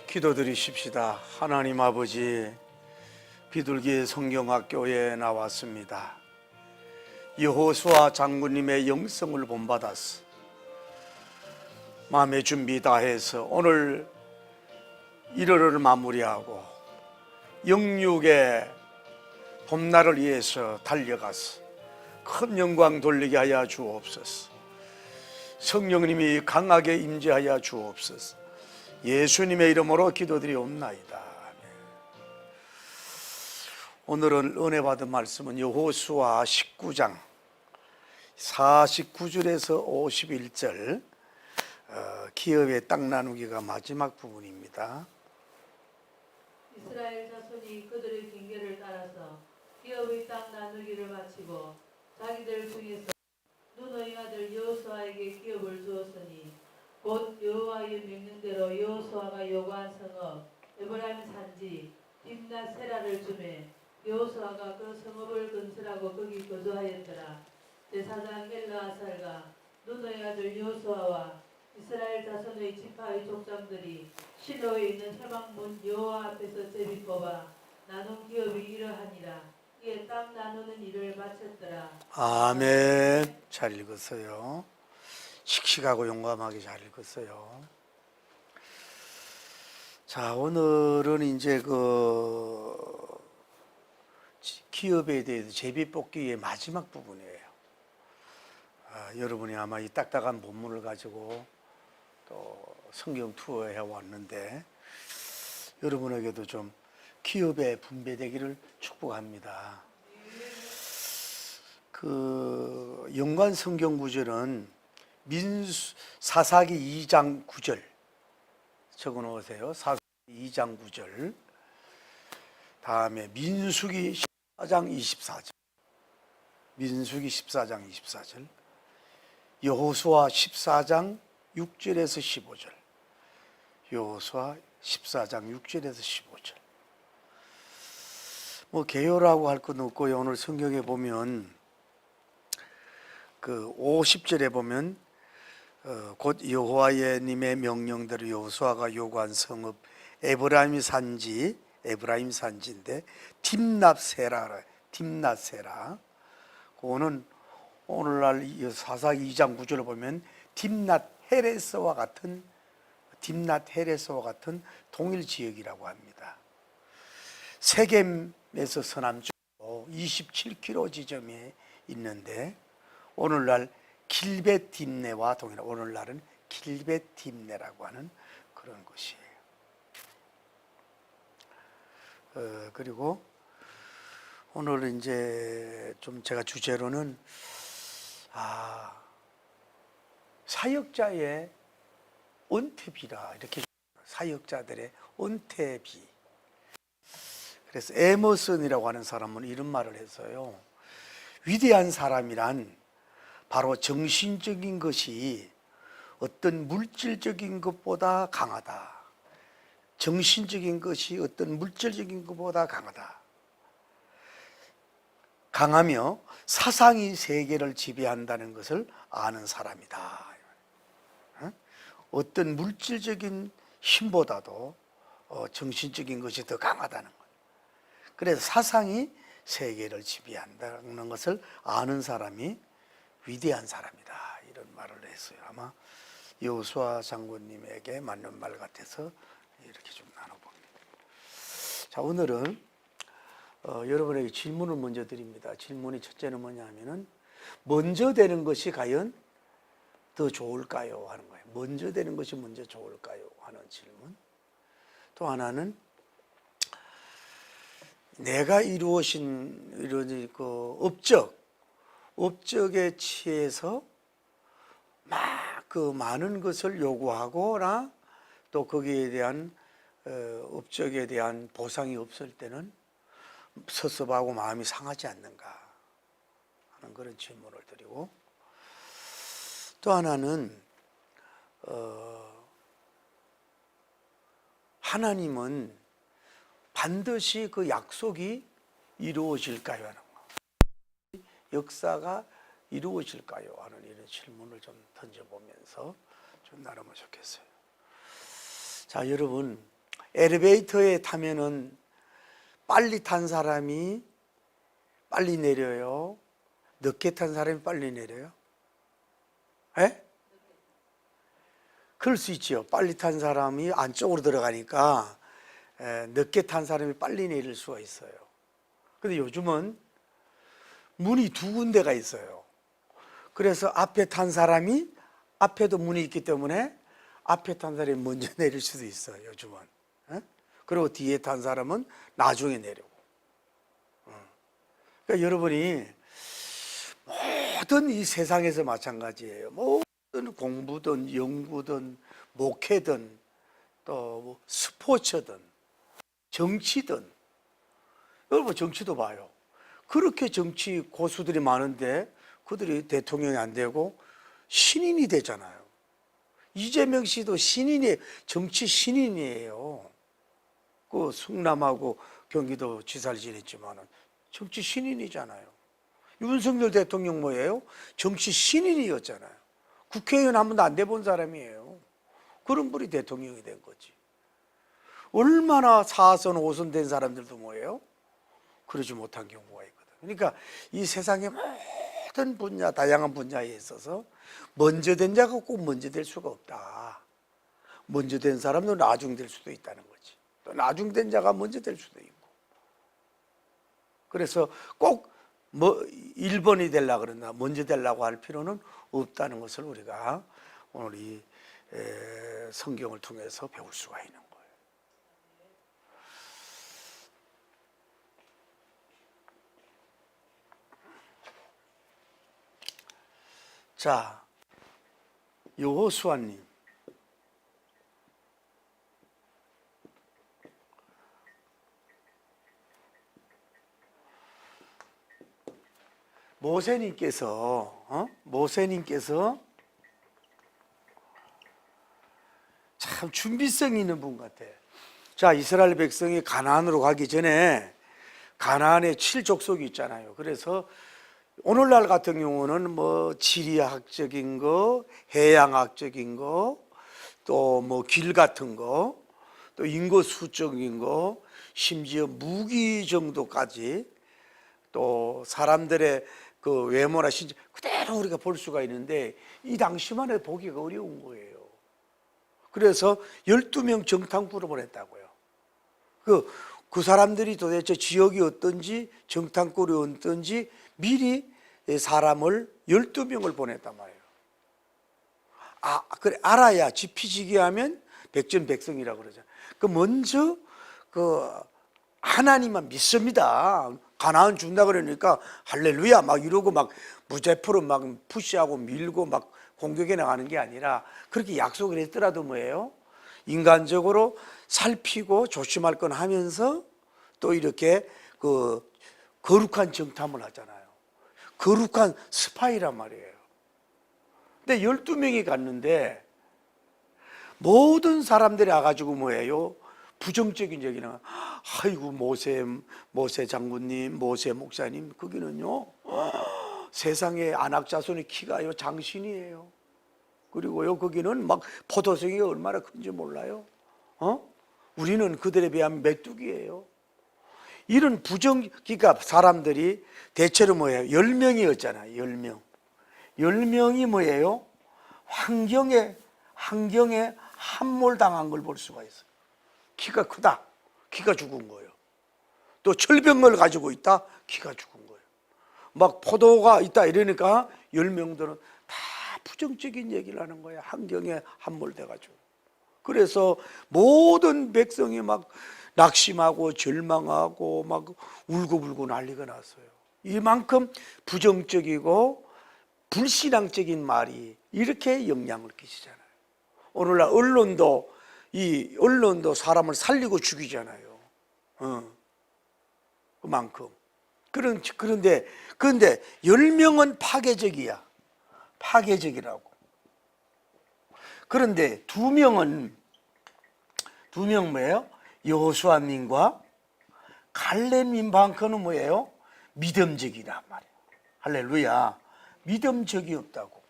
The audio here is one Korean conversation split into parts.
기도드리십시다. 하나님 아버지, 비둘기 성경학교에 나왔습니다. 여호수아 장군님의 영성을 본받았어. 마음의 준비 다 해서 오늘 1월을 마무리하고 영육의 봄날을 위해서 달려가서 큰 영광 돌리게 하여 주옵소서. 성령님이 강하게 임재하여 주옵소서. 예수님의 이름으로 기도드리옵나이다. 오늘은 은혜 받은 말씀은 여호수아 19장 49절에서 51절 기업의 땅 나누기가 마지막 부분입니다. 이스라엘 자손이 그들의 징계를 따라서 기업의 땅 나누기를 마치고 자기들 중에서 눈의 아들 여호수아에게 기업을 주었으니 곧 여호와의 명령대로 여호수아가 요구한 성읍 에브라임 산지 딥낫 세라를 주매 여호수아가 그 성읍을 건설하고 거기 거주하였더라. 제사장 엘르아살과 눈의 아들 여호수아와 이스라엘 자손의 지파의 족장들이 실로에 있는 회막문 여호와 앞에서 제비 뽑아 나눈 기업이 이러하니라. 이에 땅 나누는 일을 마쳤더라. 아멘. 잘 읽었어요. 씩씩하고 용감하게 잘 읽었어요. 자, 오늘은 이제 기업에 대해서 제비뽑기의 마지막 부분이에요. 여러분이 아마 이 딱딱한 본문을 가지고 또 성경 투어해 왔는데 여러분에게도 좀 기업에 분배되기를 축복합니다. 연관 성경 구절은 사사기 2장 9절 적어 놓으세요. 사사기 2장 9절. 다음에 민수기 14장 24절. 민수기 14장 24절. 여호수아 14장 6절에서 15절. 여호수아 14장 6절에서 15절. 개요라고 할 건 없고요. 오늘 성경에 보면 50절에 보면 곧 여호와의 님의 명령대로 여호수아가 요구한 성읍 에브라임 산지인데 딥낫세라. 그거는 오늘날 사사기 2장 9절을 보면 딥낫 헤레스와 같은 동일 지역이라고 합니다. 세겜에서 서남쪽으로 27km 지점에 있는데 오늘날 길벳 딥네와 동일한, 오늘날은 길벳 딥네라고 하는 그런 곳이에요. 그리고 오늘 이제 좀 제가 주제로는 사역자의 은퇴비라 이렇게, 사역자들의 은퇴비. 그래서 에머슨이라고 하는 사람은 이런 말을 했어요. 위대한 사람이란 바로 정신적인 것이 어떤 물질적인 것보다 강하다. 정신적인 것이 어떤 물질적인 것보다 강하다. 강하며 사상이 세계를 지배한다는 것을 아는 사람이다. 어떤 물질적인 힘보다도 정신적인 것이 더 강하다는 것. 그래서 사상이 세계를 지배한다는 것을 아는 사람이 위대한 사람이다. 이런 말을 했어요. 아마 여호수아 장군님에게 맞는 말 같아서 이렇게 좀 나눠봅니다. 자, 오늘은 여러분에게 질문을 먼저 드립니다. 질문이 첫째는 뭐냐면은 먼저 되는 것이 과연 더 좋을까요? 하는 거예요. 먼저 되는 것이 먼저 좋을까요? 하는 질문. 또 하나는 내가 이루어진 업적에 취해서 많은 것을 요구하거나 또 거기에 대한 업적에 대한 보상이 없을 때는 섭섭하고 마음이 상하지 않는가 하는 그런 질문을 드리고, 또 하나는 하나님은 반드시 그 약속이 이루어질까요? 하는 거. 역사가 이루어질까요? 하는 이런 질문을 좀 던져보면서 좀 나누면 좋겠어요. 자, 여러분, 엘리베이터에 타면은 빨리 탄 사람이 빨리 내려요? 늦게 탄 사람이 빨리 내려요? 에? 그럴 수 있죠. 빨리 탄 사람이 안쪽으로 들어가니까 늦게 탄 사람이 빨리 내릴 수가 있어요. 근데 요즘은 문이 두 군데가 있어요. 그래서 앞에 탄 사람이 앞에도 문이 있기 때문에 앞에 탄 사람이 먼저 내릴 수도 있어요. 요즘은. 그리고 뒤에 탄 사람은 나중에 내리고. 그러니까 여러분이 모든 이 세상에서 마찬가지예요. 모든 공부든 연구든 목회든 또 스포츠든 정치든, 여러분 정치도 봐요. 그렇게 정치 고수들이 많은데 그들이 대통령이 안 되고 신인이 되잖아요. 이재명 씨도 신인이, 정치 신인이에요. 그 충남하고 경기도 지사를 지냈지만 정치 신인이잖아요. 윤석열 대통령 뭐예요? 정치 신인이었잖아요. 국회의원 한 번도 안 돼본 사람이에요. 그런 분이 대통령이 된 거지. 얼마나 4선, 5선 된 사람들도 뭐예요? 그러지 못한 경우가 있거든. 그러니까 이 세상의 모든 분야, 다양한 분야에 있어서 먼저 된 자가 꼭 먼저 될 수가 없다. 먼저 된 사람도 나중 될 수도 있다는 거지. 또 나중 된 자가 먼저 될 수도 있고. 그래서 꼭 1번이 되려고 그러나 먼저 되려고 할 필요는 없다는 것을 우리가 오늘 이 성경을 통해서 배울 수가 있는 거예요. 자, 여호수아님, 모세님께서 참 준비성이 있는 분 같아. 자, 이스라엘 백성이 가나안으로 가기 전에 가나안에 7족속이 있잖아요. 그래서 오늘날 같은 경우는 뭐 지리학적인 거, 해양학적인 거, 또 뭐 길 같은 거, 또 인구 수적인 거, 심지어 무기 정도까지 또 사람들의 그 외모나 신체 그대로 우리가 볼 수가 있는데 이 당시만 해도 보기가 어려운 거예요. 그래서 12명 정탐꾼을 보냈다고요. 그 사람들이 도대체 지역이 어떤지, 정탐꾼이 어떤지 미리 사람을 12명을 보냈단 말이에요. 그래, 알아야 지피지기 하면 백전백승이라고 그러잖아요. 먼저 하나님만 믿습니다. 가나안 준다 그러니까 할렐루야 막 이러고 막 무제표로 막 푸시하고 밀고 막 공격해 나가는 게 아니라 그렇게 약속을 했더라도 뭐예요? 인간적으로 살피고 조심할 건 하면서 또 이렇게 거룩한 정탐을 하잖아요. 거룩한 스파이란 말이에요. 근데 12명이 갔는데 모든 사람들이 와가지고 뭐예요? 부정적인 얘기는 아이고 모세 장군님, 모세 목사님 거기는요 세상에 안악자손의 키가요 장신이에요. 그리고요 거기는 막 포도송이 얼마나 큰지 몰라요. 우리는 그들에 비하면 메뚜기예요. 이런 그러니까 사람들이 대체로 뭐예요? 10명이었잖아요. 10명. 10명이 뭐예요? 환경에 함몰당한 걸 볼 수가 있어요. 키가 크다. 키가 죽은 거예요. 또 철병을 가지고 있다. 키가 죽은 거예요. 막 포도가 있다 이러니까 10명들은 다 부정적인 얘기를 하는 거예요. 환경에 함몰돼가지고. 그래서 모든 백성이 막 낙심하고 절망하고 막 울고불고 난리가 났어요. 이만큼 부정적이고 불신앙적인 말이 이렇게 영향을 끼치잖아요. 오늘날 언론도 사람을 살리고 죽이잖아요. 그만큼. 그런데 10명은 파괴적이야. 파괴적이라고. 그런데 2명 뭐예요? 여호수아님과 갈렙님만큼은 뭐예요? 믿음적이란 말이에요. 할렐루야. 믿음적이 없다고.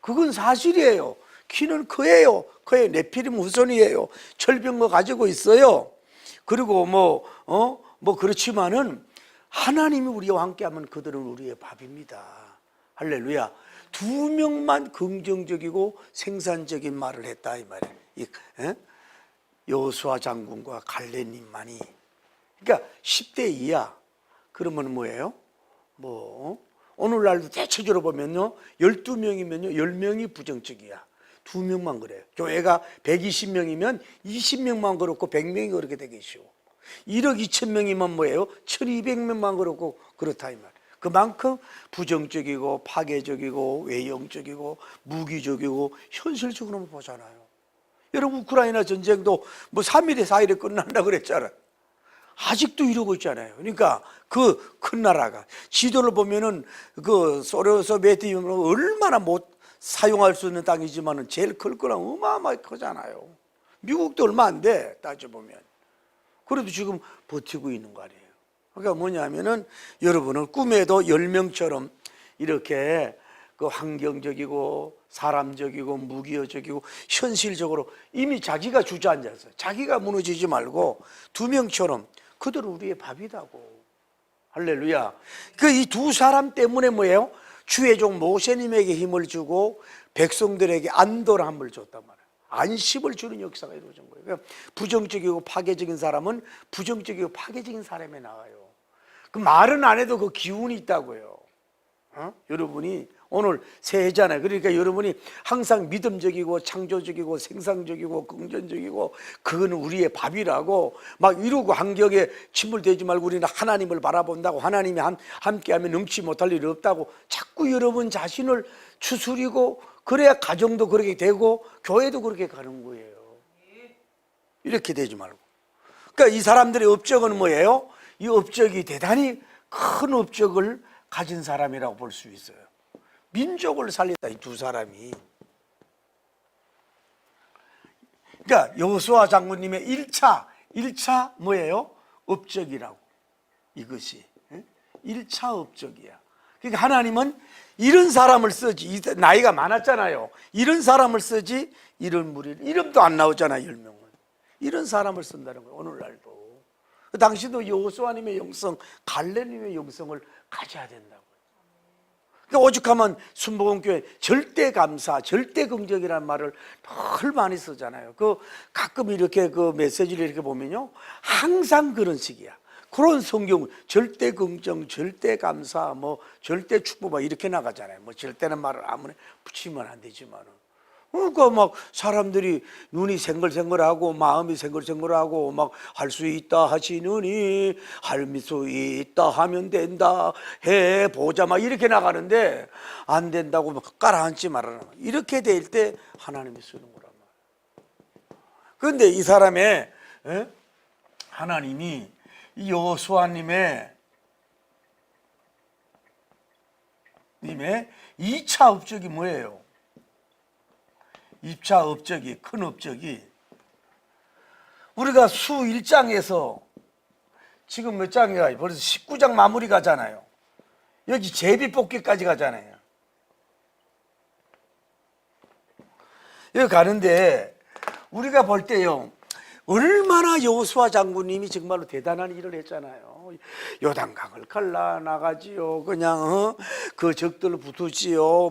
그건 사실이에요. 키는 커요. 네피림 후손이에요. 철병거 가지고 있어요. 그리고 그렇지만은 하나님이 우리와 함께하면 그들은 우리의 밥입니다. 할렐루야. 두 명만 긍정적이고 생산적인 말을 했다 이 말이에요. 여호수아 장군과 갈렙님만이. 그러니까 10대 이하. 그러면 뭐예요? 오늘날도 대체적으로 보면요, 12명이면요 10명이 부정적이야. 2명만 그래요. 교회가 120명이면 20명만 그렇고 100명이 그렇게 되겠죠. 1억 2천 명이면 뭐예요? 1200명만 그렇고 그렇다 이 말. 그만큼 부정적이고 파괴적이고 외형적이고 무기적이고 현실적으로 보잖아요. 여러분 우크라이나 전쟁도 3일에 4일에 끝난다 그랬잖아요. 아직도 이러고 있잖아요. 그러니까 그 큰 나라가 지도를 보면은 그 소련소비에트유니언은 얼마나 못 사용할 수 있는 땅이지만은 제일 클 거랑 어마어마하게 크잖아요. 미국도 얼마 안 돼 따져보면. 그래도 지금 버티고 있는 거 아니에요. 그러니까 뭐냐면은 여러분은 꿈에도 10명처럼 이렇게 그 환경적이고 사람적이고 무기적이고 현실적으로 이미 자기가 주저앉아서 자기가 무너지지 말고 2명처럼 그들은 우리의 밥이다고. 할렐루야. 그 이 두 사람 때문에 뭐예요? 주의 종 모세님에게 힘을 주고 백성들에게 안도함을 줬단 말이에요. 안식을 주는 역사가 이루어진 거예요. 그러니까 부정적이고 파괴적인 사람은 부정적이고 파괴적인 사람에 나와요. 그 말은 안 해도 그 기운이 있다고요. 여러분이 오늘 새해잖아요. 그러니까 여러분이 항상 믿음적이고 창조적이고 생산적이고 긍정적이고 그거는 우리의 밥이라고 막 이러고 환경에 침몰되지 말고 우리는 하나님을 바라본다고 하나님이 함께하면 넘치 못할 일이 없다고 자꾸 여러분 자신을 추스리고 그래야 가정도 그렇게 되고 교회도 그렇게 가는 거예요. 이렇게 되지 말고. 그러니까 이 사람들의 업적은 뭐예요? 이 업적이 대단히 큰 업적을 가진 사람이라고 볼 수 있어요. 민족을 살렸다 이 두 사람이. 그러니까 여호수아 장군님의 1차 뭐예요? 업적이라고. 이것이 1차 업적이야. 그러니까 하나님은 이런 사람을 쓰지. 나이가 많았잖아요. 이런 사람을 쓰지. 이런 무리 이름도 안 나오잖아요. 10명은. 이런 사람을 쓴다는 거예요. 오늘날도. 당시도 여호수아님의 영성, 갈렙님의 영성을 가져야 된다고. 그러니까 오죽하면 순복음교회 절대 감사, 절대 긍정이라는 말을 늘 많이 쓰잖아요. 그 가끔 이렇게 그 메시지를 이렇게 보면요, 항상 그런 식이야. 그런 성경 절대 긍정, 절대 감사, 절대 축복 막 이렇게 나가잖아요. 절대는 말을 아무나 붙이면 안 되지만은. 그러니까 막 사람들이 눈이 생글생글하고 마음이 생글생글하고 막 할 수 있다 하시느니 할 수 있다 하면 된다 해보자 막 이렇게 나가는데 안 된다고 막 깔아앉지 말아라 이렇게 될 때 하나님이 쓰는 거란 말이에요. 그런데 이 사람의 하나님이 이 여호수아님의 2차 업적이 뭐예요? 2차 업적이, 큰 업적이 우리가 수 1장에서 지금 몇 장이야? 벌써 19장 마무리 가잖아요. 여기 제비뽑기까지 가잖아요. 여기 가는데 우리가 볼 때요, 얼마나 여호수아 장군님이 정말로 대단한 일을 했잖아요. 요단강을 갈라나가지요. 그냥 그 적들을 붙으지요.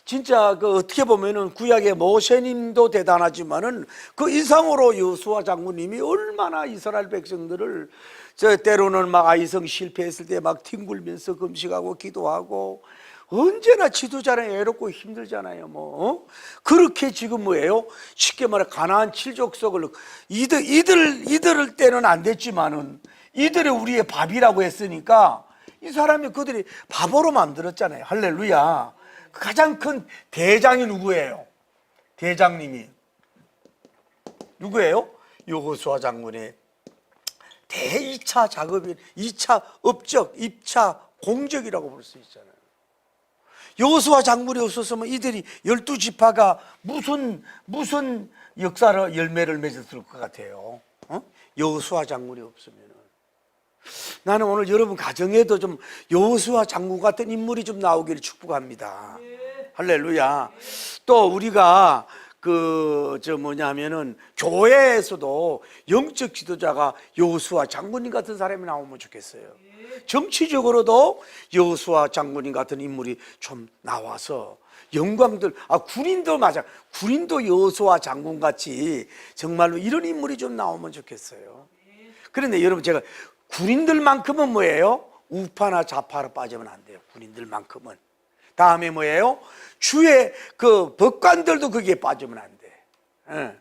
진짜 그 어떻게 보면은 구약의 모세님도 대단하지만은 그 이상으로 여호수아 장군님이 얼마나 이스라엘 백성들을 때로는 막 아이성 실패했을 때 막 뒹굴면서 금식하고 기도하고 언제나 지도자는 애롭고 힘들잖아요. 그렇게 지금 뭐예요? 쉽게 말해 가나안 7족속을 이들 때는 안 됐지만은 이들이 우리의 밥이라고 했으니까 이 사람이 그들이 밥으로 만들었잖아요. 할렐루야. 가장 큰 대장이 누구예요? 대장님이 누구예요? 여호수아 장군의 대2차 작업인 2차 업적, 2차 공적이라고 볼 수 있잖아요. 여호수아 장군이 없었으면 이들이 12지파가 무슨 역사로 열매를 맺었을 것 같아요. 여호수아 장군이 없으면. 나는 오늘 여러분 가정에도 좀 여호수아 장군 같은 인물이 좀 나오기를 축복합니다. 할렐루야. 또 우리가 뭐냐면은 교회에서도 영적 지도자가 여호수아 장군님 같은 사람이 나오면 좋겠어요. 정치적으로도 여호수아 장군님 같은 인물이 좀 나와서 영광들, 군인도 맞아. 군인도 여호수아 장군 같이 정말로 이런 인물이 좀 나오면 좋겠어요. 그런데 여러분, 제가 군인들만큼은 뭐예요? 우파나 좌파로 빠지면 안 돼요. 군인들만큼은. 다음에 뭐예요? 주의 법관들도 거기에 빠지면 안 돼. 예.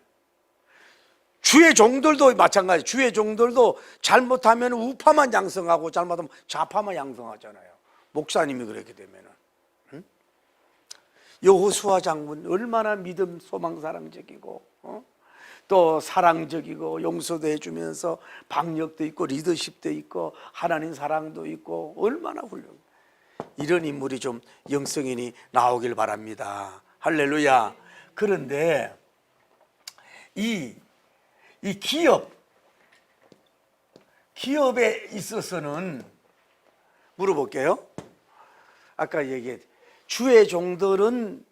주의 종들도 마찬가지. 주의 종들도 잘못하면 우파만 양성하고 잘못하면 좌파만 양성하잖아요. 목사님이 그렇게 되면은. 여호수아 장군 얼마나 믿음 소망사랑적이고 또 사랑적이고 용서도 해주면서 박력도 있고 리더십도 있고 하나님 사랑도 있고 얼마나 훌륭해. 이런 인물이 좀 영성인이 나오길 바랍니다. 할렐루야. 그런데 이 기업에 있어서는 물어볼게요. 아까 얘기했 주의 종들은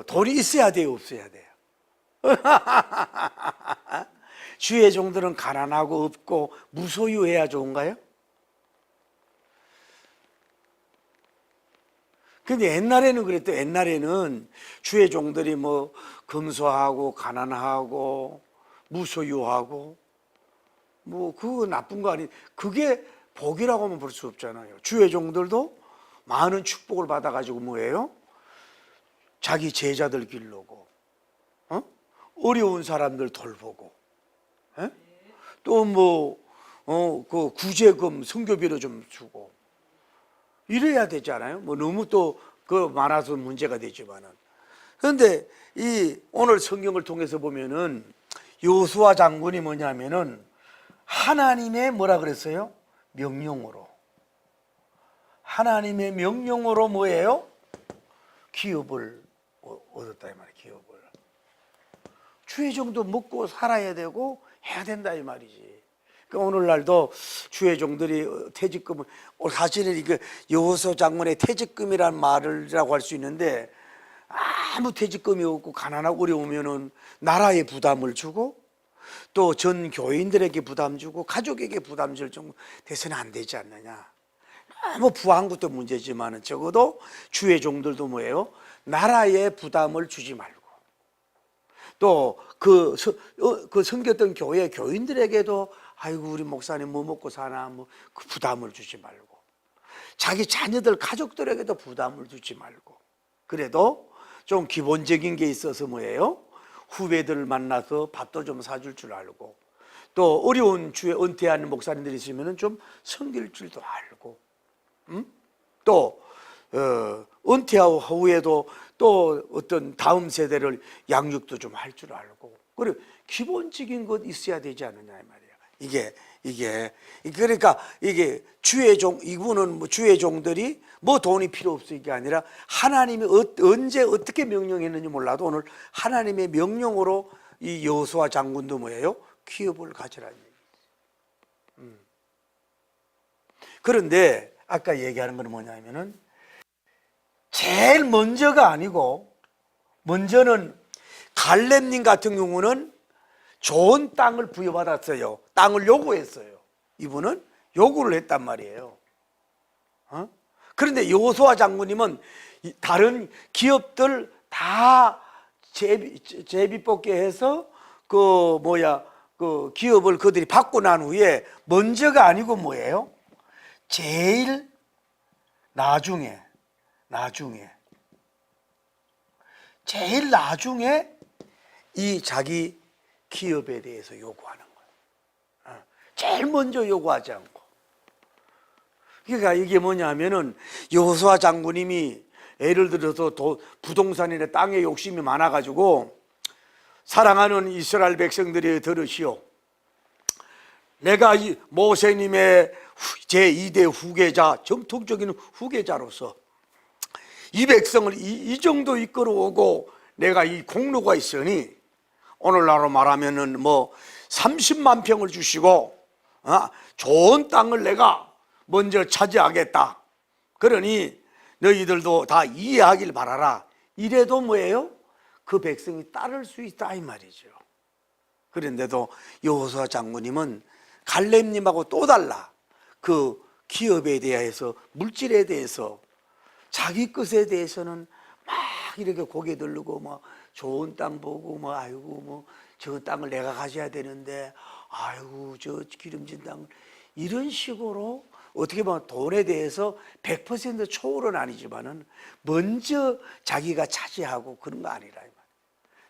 돈이 있어야 돼요, 없어야 돼요? 주의 종들은 가난하고 없고 무소유해야 좋은가요? 근데 옛날에는 그랬대요. 옛날에는 주의 종들이 검소하고 가난하고 무소유하고 그거 나쁜 거 아니, 그게 복이라고 하면 볼 수 없잖아요. 주의 종들도 많은 축복을 받아가지고 뭐예요? 자기 제자들 기르고 어려운 사람들 돌보고 또 그 구제금 성교비로 좀 주고 이래야 되잖아요. 너무 또 많아서 문제가 되지만은. 그런데 오늘 성경을 통해서 보면은 여호수아 장군이 뭐냐면은 하나님의 뭐라 그랬어요? 명령으로. 하나님의 명령으로 뭐예요? 기업을 얻었다 이 말이에요. 기업을. 주의 종도 먹고 살아야 되고 해야 된다 이 말이지. 그러니까 오늘날도 주의 종들이 퇴직금을, 사실은 여호수아 장군의 퇴직금이란 말이라고 할 수 있는데, 아무 퇴직금이 없고 가난하고 어려우면은 나라에 부담을 주고 또 전 교인들에게 부담 주고 가족에게 부담 줄 정도 돼서는 안 되지 않느냐. 부한 것도 문제지만은 적어도 주의 종들도 뭐예요? 나라에 부담을 주지 말고 또 섬겼던 교회 교인들에게도 아이고 우리 목사님 뭐 먹고 사나 그 부담을 주지 말고 자기 자녀들 가족들에게도 부담을 주지 말고 그래도 좀 기본적인 게 있어서 뭐예요? 후배들을 만나서 밥도 좀 사줄 줄 알고 또 어려운 주에 은퇴하는 목사님들이 있으면 좀 섬길 줄도 알고 또 은퇴하고 후에도 또 어떤 다음 세대를 양육도 좀 할 줄 알고 그리고 기본적인 것 있어야 되지 않느냐 이 말이에요. 이게 그러니까 이게 주의 종 이분은 주의 종들이 돈이 필요 없어 이게 아니라 하나님이 언제 어떻게 명령했는지 몰라도 오늘 하나님의 명령으로 이 여호수아 장군도 뭐예요? 기업을 가지라는 얘기예요. 그런데 아까 얘기하는 건 뭐냐면은 제일 먼저가 아니고 먼저는 갈렙님 같은 경우는 좋은 땅을 부여받았어요. 땅을 요구했어요. 이분은 요구를 했단 말이에요. 그런데 여호수아 장군님은 다른 기업들 다 제비 뽑게 해서 그 기업을 그들이 받고 난 후에 먼저가 아니고 뭐예요? 제일 나중에 제일 나중에 이 자기 기업에 대해서 요구하는 거예요. 제일 먼저 요구하지 않고. 그러니까 이게 뭐냐면은 여호수아 장군님이 예를 들어서 부동산이나 땅에 욕심이 많아가지고 사랑하는 이스라엘 백성들이 들으시오. 내가 이 모세님의 제2대 후계자, 정통적인 후계자로서 이 백성을 이 정도 이끌어오고 내가 이 공로가 있으니 오늘날로 말하면은 30만 평을 주시고 좋은 땅을 내가 먼저 차지하겠다. 그러니 너희들도 다 이해하길 바라라. 이래도 뭐예요? 그 백성이 따를 수 있다 이 말이죠. 그런데도 여호수아 장군님은 갈렙님하고 또 달라. 그 기업에 대해서, 물질에 대해서, 자기 것에 대해서는 막 이렇게 고개 들고 뭐 좋은 땅 보고 뭐 아이고 뭐 저 땅을 내가 가져야 되는데 아이고 저 기름진 땅, 이런 식으로 어떻게 보면 돈에 대해서 100% 초월은 아니지만은 먼저 자기가 차지하고 그런 거 아니라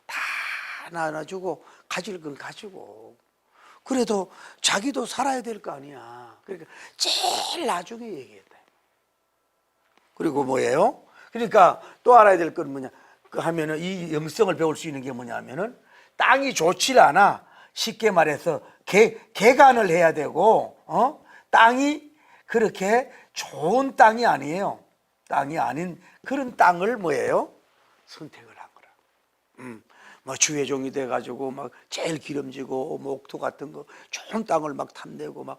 다 나눠주고 가질 건 가지고, 그래도 자기도 살아야 될 거 아니야. 그러니까 제일 나중에 얘기했다. 그리고 뭐예요? 그러니까 또 알아야 될 건 뭐냐 그 하면은 이 영성을 배울 수 있는 게 뭐냐면은 땅이 좋지 않아. 쉽게 말해서 개간을 해야 되고, 땅이 그렇게 좋은 땅이 아니에요. 땅이 아닌 그런 땅을 뭐예요? 선택을 한 거라. 뭐 주의 종이 돼가지고 막 제일 기름지고 목토 같은 거 좋은 땅을 막 탐내고 막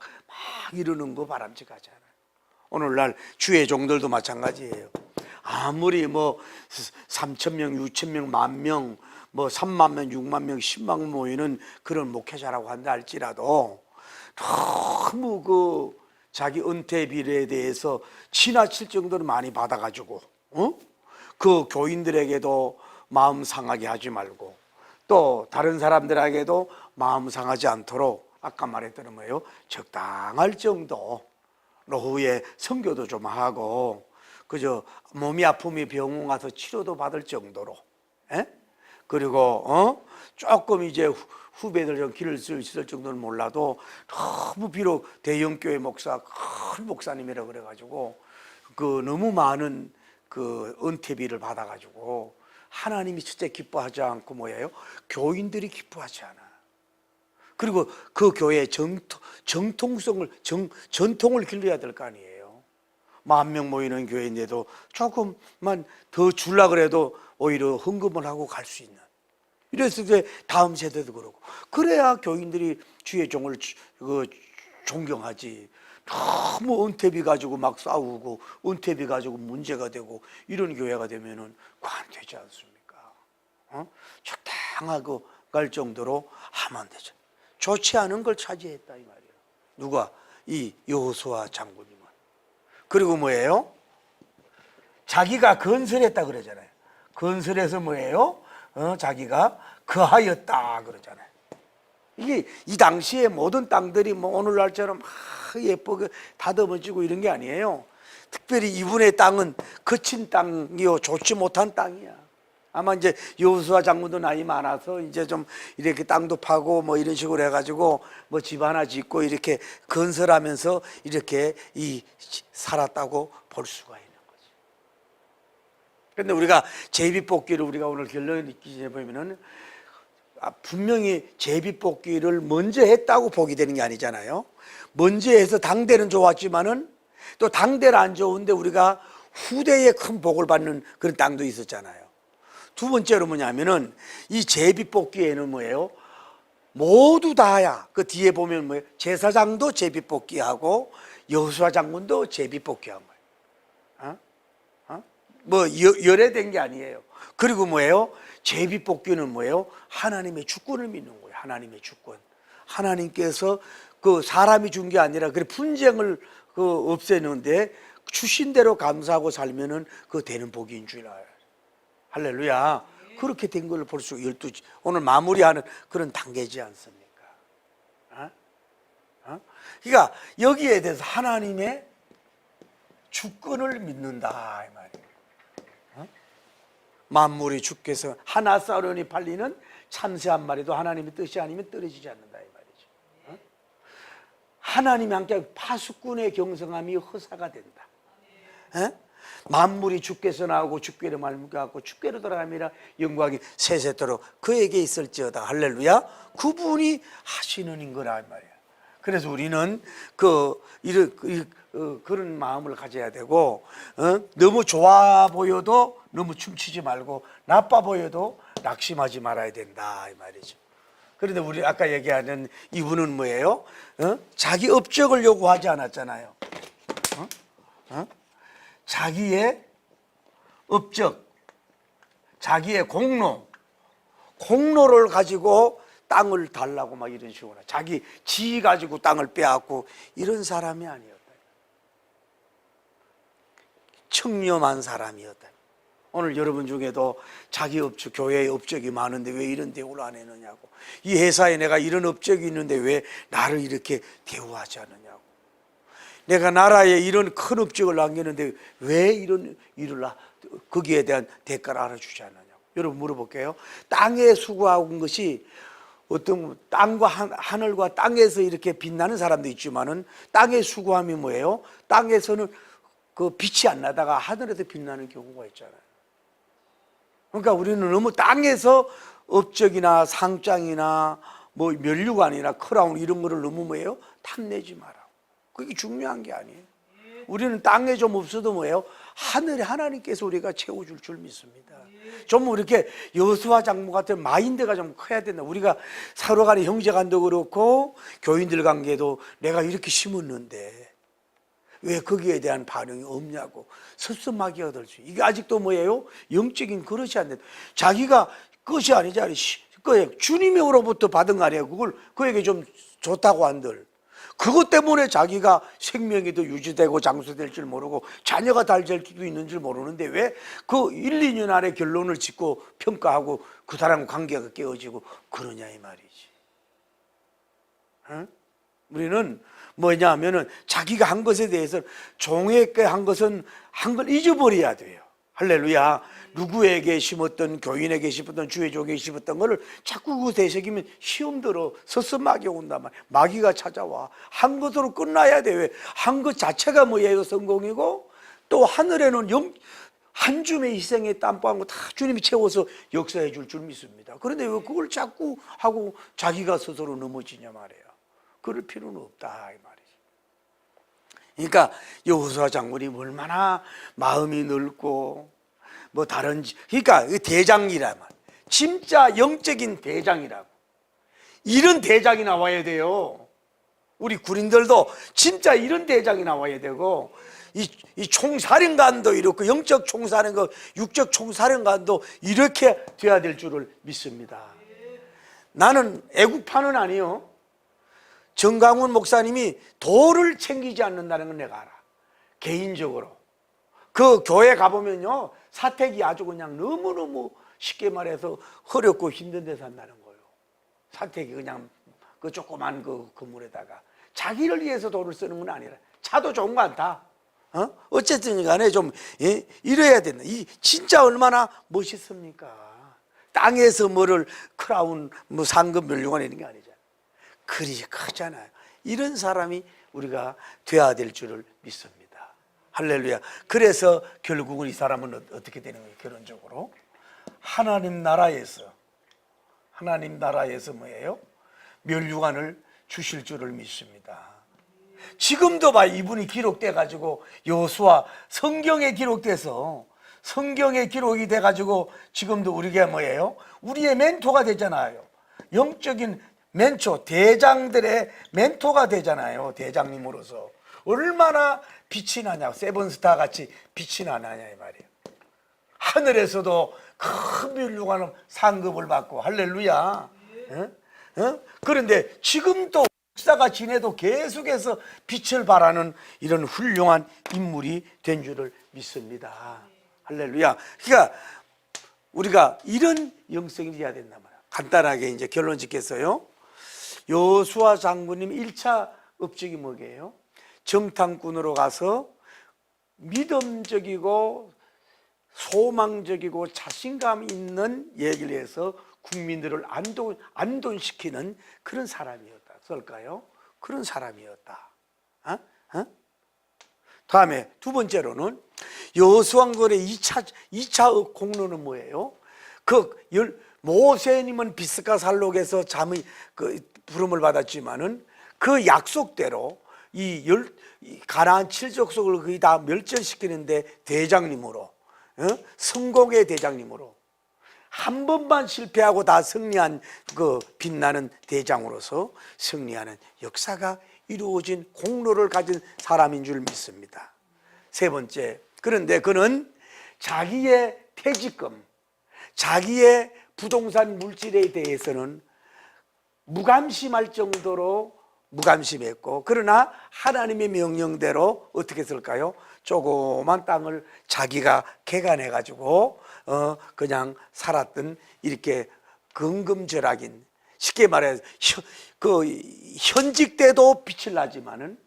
이러는 거 바람직하지 않아요. 오늘날 주의 종들도 마찬가지예요. 아무리 뭐 3,000명, 6,000명, 10,000명, 뭐 3만 명, 6만 명, 10만 명 모이는 그런 목회자라고 한다 할지라도 너무 그 자기 은퇴비에 대해서 지나칠 정도로 많이 받아가지고 그 교인들에게도 마음 상하게 하지 말고 또 다른 사람들에게도 마음 상하지 않도록 아까 말했던 뭐예요? 적당할 정도, 노후에 선교도 좀 하고 그저 몸이 아프면 병원 가서 치료도 받을 정도로, 그리고 조금 이제 후배들 좀 기를 수 있을 정도는 몰라도 너무 비록 대형교회 목사 큰 목사님이라 그래가지고 그 너무 많은 그 은퇴비를 받아가지고 하나님이 첫째 기뻐하지 않고 뭐예요? 교인들이 기뻐하지 않아. 그리고 그 교회의 전통을 길러야 될 거 아니에요. 10,000명 모이는 교회인데도 조금만 더 줄라 그래도 오히려 헌금을 하고 갈 수 있는, 이랬을 때 다음 세대도 그러고 그래야 교인들이 주의 종을 존경하지. 너무 은퇴비 가지고 막 싸우고 은퇴비 가지고 문제가 되고 이런 교회가 되면은 그거 안 되지 않습니까? 적당하고 갈 정도로 하면 안 되죠. 좋지 않은 걸 차지했다 이 말이에요. 누가? 이 여호수아 장군님은. 그리고 뭐예요? 자기가 건설했다 그러잖아요. 건설해서 뭐예요? 자기가 거하였다 그러잖아요. 이게 이 당시에 모든 땅들이 뭐 오늘날처럼 예쁘게 다듬어지고 이런 게 아니에요. 특별히 이분의 땅은 거친 땅이요, 좋지 못한 땅이야. 아마 이제 여호수아 장군도 나이 많아서 이제 좀 이렇게 땅도 파고 뭐 이런 식으로 해가지고 뭐 집 하나 짓고 이렇게 건설하면서 이렇게 살았다고 볼 수가 있는 거지. 그런데 우리가 제비뽑기를 우리가 오늘 결론을 느끼게 보면은 분명히 제비뽑기를 먼저 했다고 보게 되는 게 아니잖아요. 먼저 해서 당대는 좋았지만은 또 당대는 안 좋은데 우리가 후대에 큰 복을 받는 그런 땅도 있었잖아요. 두 번째로 뭐냐면은 이 제비뽑기에는 뭐예요? 모두 다야. 그 뒤에 보면 뭐예요? 제사장도 제비뽑기하고 여호수아 장군도 제비뽑기한 거예요. 뭐 열애된 게 아니에요. 그리고 뭐예요? 제비뽑기는 뭐예요? 하나님의 주권을 믿는 거예요. 하나님의 주권. 하나님께서 그 사람이 준 게 아니라 그 분쟁을 없애는데 주신 대로 감사하고 살면은 그 되는 복인 줄 알아요. 할렐루야. 그렇게 된 걸 볼 수 12지 오늘 마무리하는 그런 단계지 않습니까? 그러니까 여기에 대해서 하나님의 주권을 믿는다 이 말이에요. 만물이 주께서 하나 싸우려니 팔리는 참새 한 마리도 하나님의 뜻이 아니면 떨어지지 않는다 이 말이죠. 하나님이 함께 파수꾼의 경성함이 허사가 된다. 만물이 주께서 나오고 주께로 말미암고 주께로 돌아가미라 영광이 세세토록 그에게 있을지어다. 할렐루야. 그분이 하시는 거라 이 말이야. 그래서 우리는 그런 마음을 가져야 되고, 너무 좋아 보여도 너무 춤추지 말고 나빠 보여도 낙심하지 말아야 된다 이 말이죠. 그런데 우리 아까 얘기하는 이분은 뭐예요? 자기 업적을 요구하지 않았잖아요. 자기의 업적, 자기의 공로를 가지고 땅을 달라고 막 이런 식으로 자기 지위 가지고 땅을 빼앗고 이런 사람이 아니었다. 청렴한 사람이었다. 오늘 여러분 중에도 자기 업적, 교회의 업적이 많은데 왜 이런 대우를 안 했느냐고, 이 회사에 내가 이런 업적이 있는데 왜 나를 이렇게 대우하지 않느냐고, 내가 나라에 이런 큰 업적을 남겼는데 왜 이런 일을 거기에 대한 대가를 알아주지 않느냐고. 여러분 물어볼게요. 땅에 수고한 것이 어떤 땅과 하늘과 땅에서 이렇게 빛나는 사람도 있지만은 땅의 수고함이 뭐예요? 땅에서는 그 빛이 안 나다가 하늘에서 빛나는 경우가 있잖아요. 그러니까 우리는 너무 땅에서 업적이나 상장이나 뭐 면류관이나 크라운 이런 거를 너무 뭐예요? 탐내지 마라. 그게 중요한 게 아니에요. 우리는 땅에 좀 없어도 뭐예요? 하늘에 하나님께서 우리가 채워줄 줄 믿습니다. 좀 이렇게 여수와 장모 같은 마인드가 좀 커야 된다. 우리가 서로 간에 형제간도 그렇고 교인들 관계도 내가 이렇게 심었는데 왜 거기에 대한 반응이 없냐고 섭섭하게 얻을 수. 이게 아직도 뭐예요? 영적인 그릇이 안 된다. 자기가 것이 아니잖아요. 주님으로부터 받은 거 아니에요. 그걸 그에게 좀 좋다고 한들 그것 때문에 자기가 생명이 더 유지되고 장수될 줄 모르고 자녀가 달될 수도 있는 줄 모르는데 왜 그 1, 2년 안에 결론을 짓고 평가하고 그 사람과 관계가 깨어지고 그러냐 이 말이지. 응? 우리는 뭐냐 하면은 자기가 한 것에 대해서 종에게 한 것은 한 걸 잊어버려야 돼요. 할렐루야. 누구에게 심었던, 교인에게 심었던, 주의 종에게 심었던 거를 자꾸 그 되새기면 시험 들어 서슴하게 온단 말이야. 마귀가 찾아와. 한 것으로 끝나야 돼. 왜? 한 것 자체가 뭐예요? 성공이고 또 하늘에는 한 줌의 희생의 땀방울 거 다 주님이 채워서 역사해 줄 줄 믿습니다. 그런데 왜 그걸 자꾸 하고 자기가 스스로 넘어지냐 말이에요. 그럴 필요는 없다 이 말이지. 그러니까 여호수아 장군이 얼마나 마음이 넓고 뭐 다른, 그러니까 대장이란 말, 진짜 영적인 대장이라고. 이런 대장이 나와야 돼요. 우리 군인들도 진짜 이런 대장이 나와야 되고, 이 총사령관도 이렇고 영적 총사령관, 육적 총사령관도 이렇게 돼야 될 줄을 믿습니다. 나는 애국파는 아니요. 정강훈 목사님이 도를 챙기지 않는다는 건 내가 알아. 개인적으로 그 교회 가보면요, 사택이 아주 그냥 너무너무 쉽게 말해서 어렵고 힘든 데 산다는 거예요. 사택이 그냥 그 조그만 그 건물에다가 자기를 위해서 도를 쓰는 건 아니라, 차도 좋은 거 않다. 어쨌든 간에 좀 이래야 된다. 이 진짜 얼마나 멋있습니까? 땅에서 뭐를 크라운 뭐 상급 면류관 이런 게 아니잖아요. 그리 크잖아요. 이런 사람이 우리가 돼야 될 줄을 믿습니다. 할렐루야. 그래서 결국은 이 사람은 어떻게 되는 거예요? 결론적으로 하나님 나라에서 뭐예요? 면류관을 주실 줄을 믿습니다. 지금도 봐, 이분이 기록돼 가지고 여호수아 성경에 기록돼서 성경에 기록이 돼 가지고 지금도 우리가 뭐예요? 우리의 멘토가 되잖아요. 영적인 멘토, 대장들의 멘토가 되잖아요. 대장님으로서 얼마나 빛이 나냐, 세븐스타 같이 빛이 나냐 이 말이에요. 하늘에서도 큰 면류관 상급을 받고, 할렐루야. 그런데 지금도 역사가 지내도 계속해서 빛을 발하는 이런 훌륭한 인물이 된 줄을 믿습니다. 할렐루야. 그러니까 우리가 이런 영성이 돼야 된단 말이야. 간단하게 이제 결론 짓겠어요. 여호수아 장군님 1차 업적이 뭐게요? 정탐꾼으로 가서 믿음적이고 소망적이고 자신감 있는 얘기를 해서 국민들을 안돈시키는 그런 사람이었다. 쓸까요? 그런 사람이었다. 다음에 두 번째로는 여호수아군의 2차 공로는 뭐예요? 모세님은 비스가살록에서 잠의 부름을 받았지만은 그 약속대로 이 가나안 7족속을 거의 다 멸절시키는데 대장님으로, 성공의 대장님으로, 한 번만 실패하고 다 승리한 그 빛나는 대장으로서 승리하는 역사가 이루어진 공로를 가진 사람인 줄 믿습니다. 세 번째, 그런데 그는 자기의 퇴직금, 자기의 부동산 물질에 대해서는 무감심할 정도로 무감심했고, 그러나 하나님의 명령대로 어떻게 했을까요? 조그만 땅을 자기가 개간해 가지고 그냥 살았던, 이렇게 근금절약인, 쉽게 말해서 현직 때도 빛을 나지만은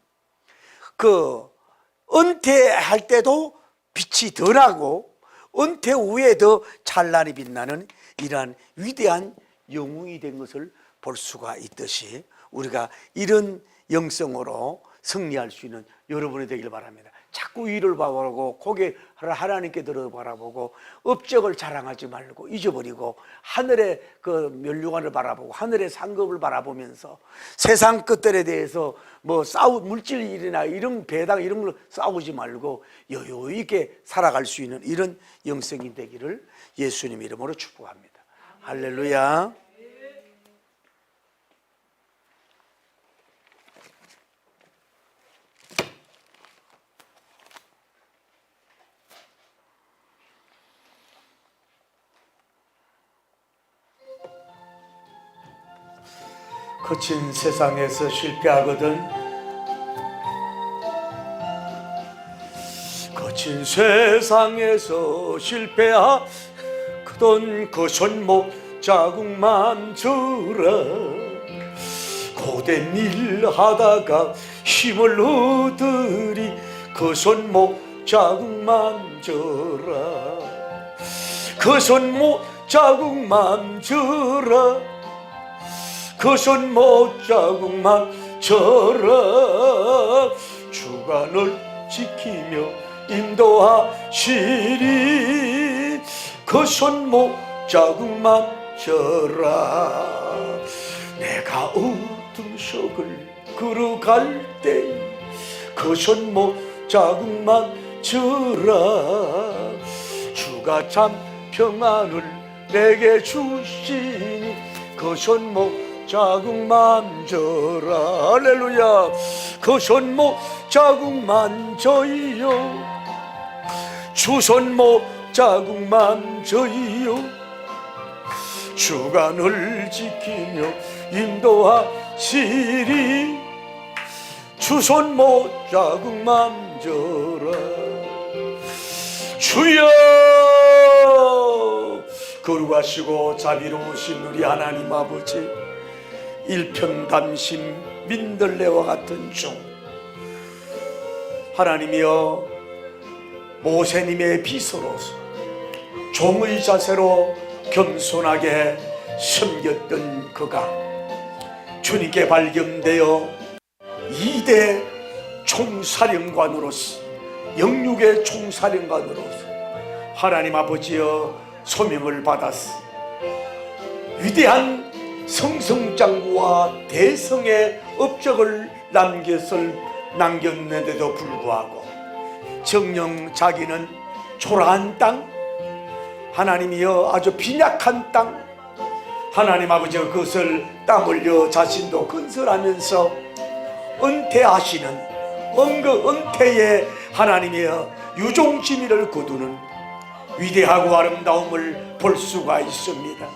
은퇴할 때도 빛이 더 나고 은퇴 후에 더 찬란히 빛나는 이러한 위대한 영웅이 된 것을 볼 수가 있듯이, 우리가 이런 영성으로 승리할 수 있는 여러분이 되길 바랍니다. 자꾸 위를 바라보고 고개를 하나님께 들어 바라보고 업적을 자랑하지 말고 잊어버리고 하늘의 그 면류관을 바라보고 하늘의 상급을 바라보면서 세상 것들에 대해서 뭐 물질이나 이런 배당 이런 걸로 싸우지 말고 여유 있게 살아갈 수 있는 이런 영성이 되기를 예수님 이름으로 축복합니다. 할렐루야. 거친 세상에서 실패하거든, 거친 세상에서 실패하거든 그 손목 자국만 져라. 고된 일 하다가 힘을 얻으리 그 손목 자국만 져라. 그 손목 자국만 져라. 그 손목 자국만 져라. 주가 널 지키며 인도하시리. 그 손목 자국만 져라. 내가 어둠 속을 걸어갈 때 그 손목 자국만 져라. 주가 참 평안을 내게 주시니 그 손목 자국만 져라. 할렐루야. 그 손목 자국만 져요. 주 손목 자국만 져요. 주가 널 지키며 인도하시리. 주 손목 자국만 져라. 주여, 거룩하시고 자비로우신 우리 하나님 아버지, 일편단심 민들레와 같은 종, 하나님이여, 모세님의 비서로서 종의 자세로 겸손하게 섬겼던 그가 주님께 발견되어 2대 총사령관으로서, 영육의 총사령관으로서 하나님 아버지여 소명을 받았어. 위대한 성성장구와 대성의 업적을 남겼는데도 불구하고 정녕 자기는 초라한 땅, 하나님이여 아주 빈약한 땅, 하나님 아버지가 그것을 땀 흘려 자신도 건설하면서 은퇴하시는 은퇴의 하나님이여 유종지미를 거두는 위대하고 아름다움을 볼 수가 있습니다.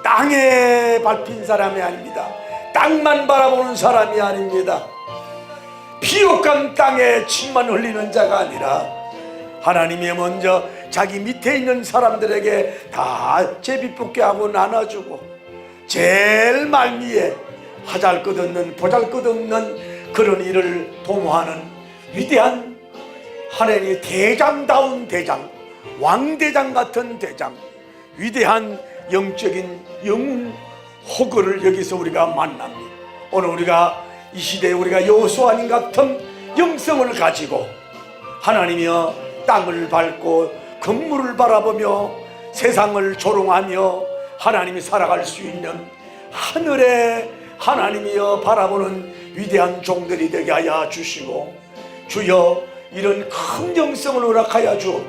땅에 밟힌 사람이 아닙니다. 땅만 바라보는 사람이 아닙니다. 비옥한 땅에 침만 흘리는 자가 아니라 하나님이 먼저 자기 밑에 있는 사람들에게 다 제비뽑게 하고 나눠주고 제일 말미에 하잘것없는 보잘것없는 그런 일을 도모하는 위대한 하나님의 대장다운 대장, 왕대장 같은 대장, 위대한 영적인 영웅 호거를 여기서 우리가 만납니다. 오늘 우리가 이 시대에 우리가 여호수아님 같은 영성을 가지고 하나님이여 땅을 밟고 건물을 바라보며 세상을 조롱하며 하나님이 살아갈 수 있는 하늘에 하나님이여 바라보는 위대한 종들이 되게 하여 주시고, 주여 이런 큰 영성을 허락하여 주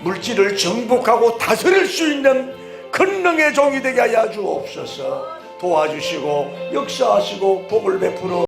물질을 정복하고 다스릴 수 있는 권능의 종이 되게 하여 주옵소서. 도와주시고 역사하시고 복을 베풀어